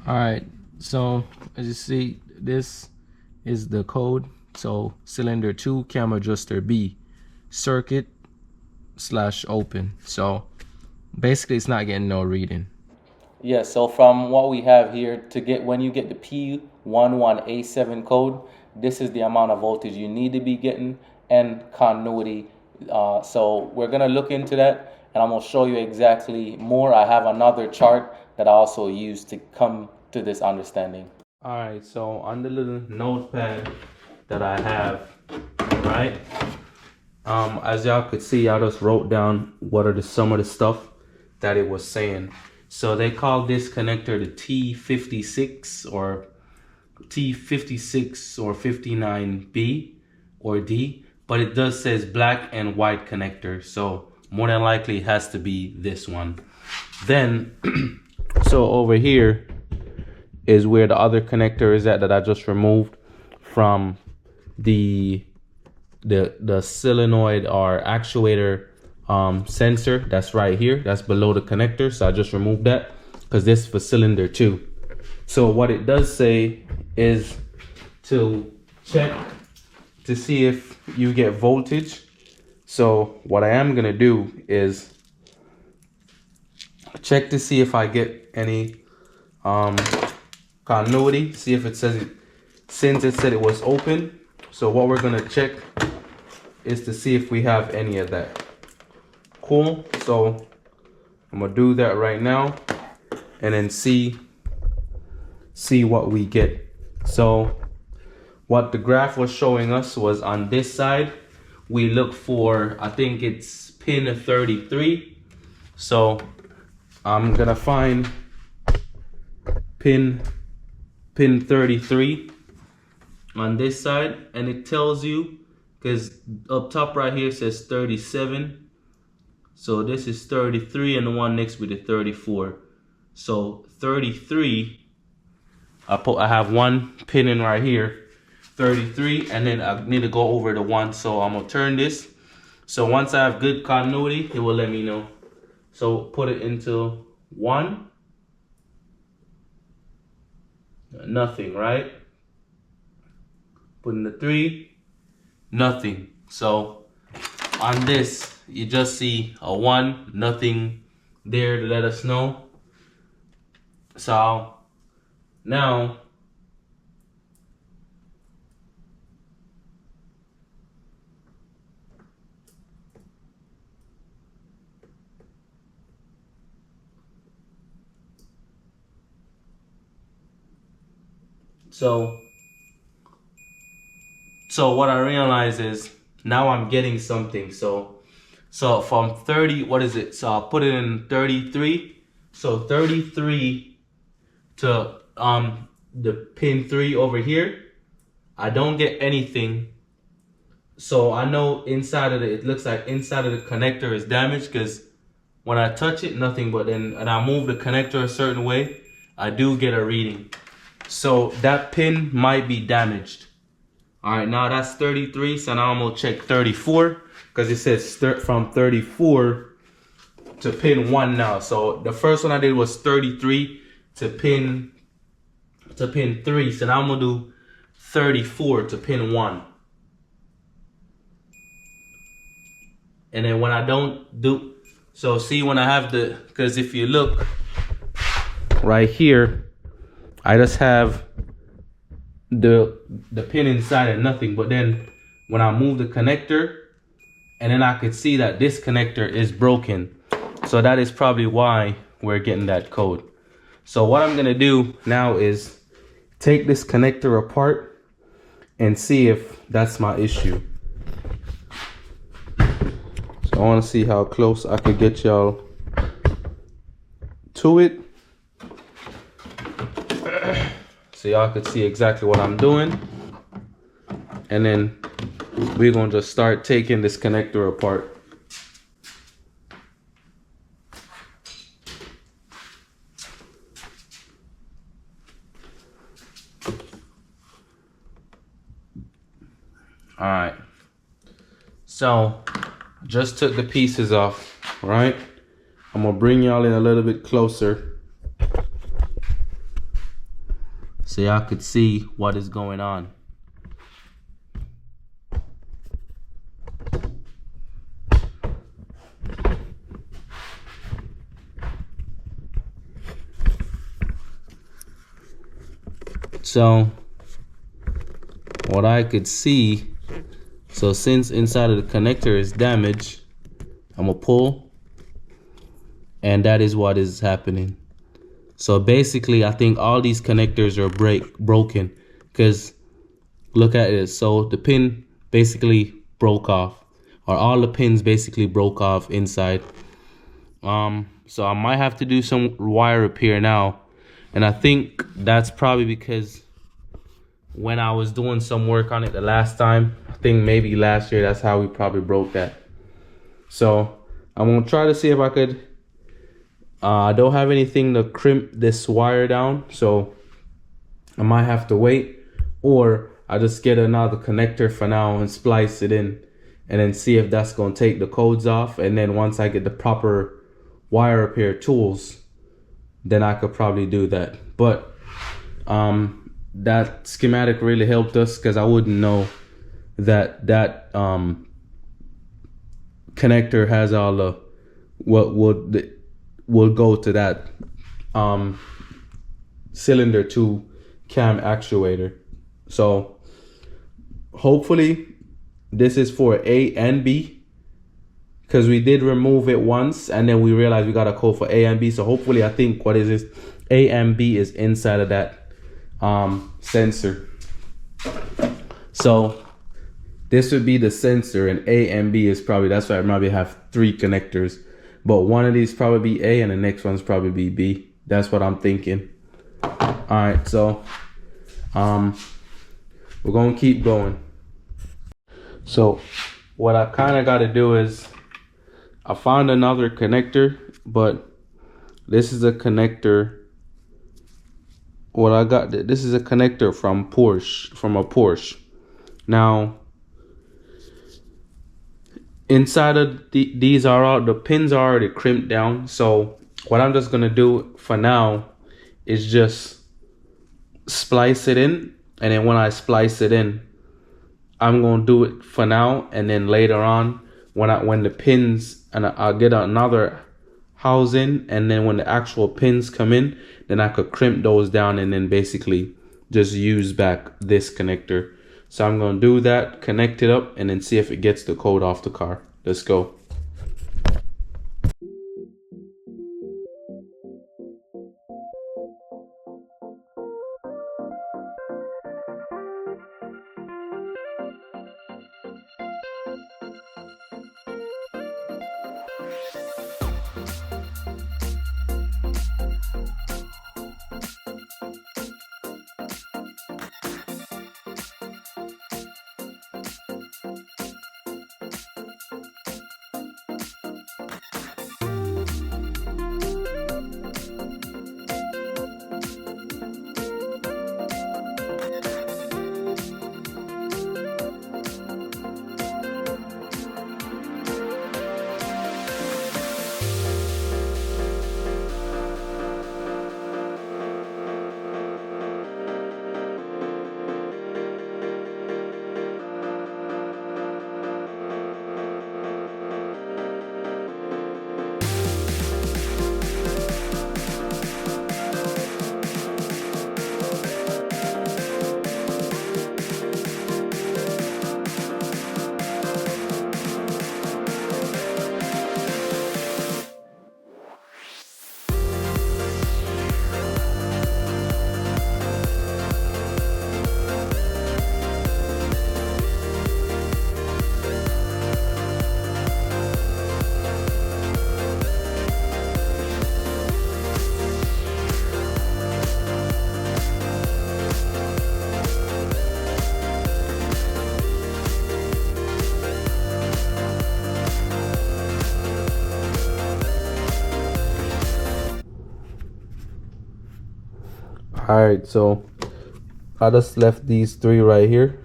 All right, so as you see, this is the code. So cylinder 2, camera adjuster B, circuit/open. So basically it's not getting no reading. Yeah, so from what we have here, to get when you get the P11A7 code, this is the amount of voltage you need to be getting and continuity. So we're gonna look into that, and I'm gonna show you exactly more. I have another chart that I also use to come to this understanding. All right, so on the little notepad that I have, right? As y'all could see, I just wrote down what are some of the stuff that it was saying. So they call this connector the T56 or T56 or 59B or D, but it does says black and white connector. So more than likely it has to be this one. Then, so over here is where the other connector is at that I just removed from the solenoid or actuator sensor. That's right here. That's below the connector. So I just removed that because this is for cylinder 2. So what it does say is to check to see if you get voltage. So what I am gonna do is check to see if I get any continuity. See if it says it, since it said it was open. So what we're gonna check is to see if we have any of that. Cool. So I'm gonna do that right now and then see what we get. So what the graph was showing us was on this side we look for, I think it's pin 33. So I'm gonna find pin 33 on this side, and it tells you, because up top right here says 37. So this is 33 and the one next with the 34. So 33, I have one pin in right here, 33, and then I need to go over the one. So I'm gonna turn this. So once I have good continuity, it will let me know. So put it into 1. Nothing, right? Put in the 3, nothing. So on this, you just see a 1, nothing there to let us know. So now so what I realize is now I'm getting something. So from 30, what is it? So I'll put it in 33. So 33 to the pin 3 over here, I don't get anything. So I know inside of it looks like inside of the connector is damaged, because when I touch it, nothing, but then and I move the connector a certain way, I do get a reading. So that pin might be damaged. All right, now that's 33. So now I'm gonna check 34, because it says from 34 to pin 1 now. So the first one I did was 33 to pin 3. So now I'm gonna do 34 to pin 1. And then when I don't do, so see when I have the, because if you look right here, I just have the pin inside and nothing. But then when I move the connector, and then I could see that this connector is broken. So that is probably why we're getting that code. So what I'm gonna do now is take this connector apart and see if that's my issue. So I wanna see how close I could get y'all to it, so y'all could see exactly what I'm doing. And then we're gonna just start taking this connector apart. All right, so just took the pieces off, right? I'm gonna bring y'all in a little bit closer so y'all could see what is going on. So what I could see, so since inside of the connector is damaged, I'm gonna pull, and that is what is happening. So basically, I think all these connectors are broken, because look at it. So the pin basically broke off, or all the pins basically broke off inside. So I might have to do some wire repair now, and I think that's probably because when I was doing some work on it the last time, I think maybe last year, that's how we probably broke that. So I'm gonna try to see if I could. I don't have anything to crimp this wire down, so I might have to wait, or I just get another connector for now and splice it in, and then see if that's gonna take the codes off. And then once I get the proper wire repair tools, then I could probably do that. But that schematic really helped us, because I wouldn't know that connector has all the what will go to that cylinder 2 cam actuator. So hopefully this is for A and B, because we did remove it once and then we realized we got a code for A and B. So hopefully, I think what is this, A and B is inside of that sensor. So this would be the sensor, and A and B is probably, that's why I probably have 3 connectors, but one of these probably be A and the next one's probably be B. That's what I'm thinking. All right, so we're gonna keep going. So what I kind of got to do is, I found another connector, but this is a connector. What I got, this is a connector from a Porsche. Now, inside of these are all, the pins are already crimped down. So what I'm just gonna do for now is just splice it in, and then when I splice it in, I'm gonna do it for now, and then later on, when the pins, and I'll get another housing, and then when the actual pins come in, then I could crimp those down and then basically just use back this connector. So I'm gonna do that, connect it up, and then see if it gets the code off the car. Let's go. All right, so I just left these 3 right here.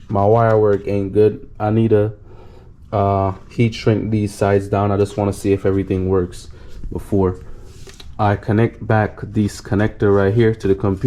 My wire work ain't good. I need to heat shrink these sides down. I just want to see if everything works before I connect back this connector right here to the computer.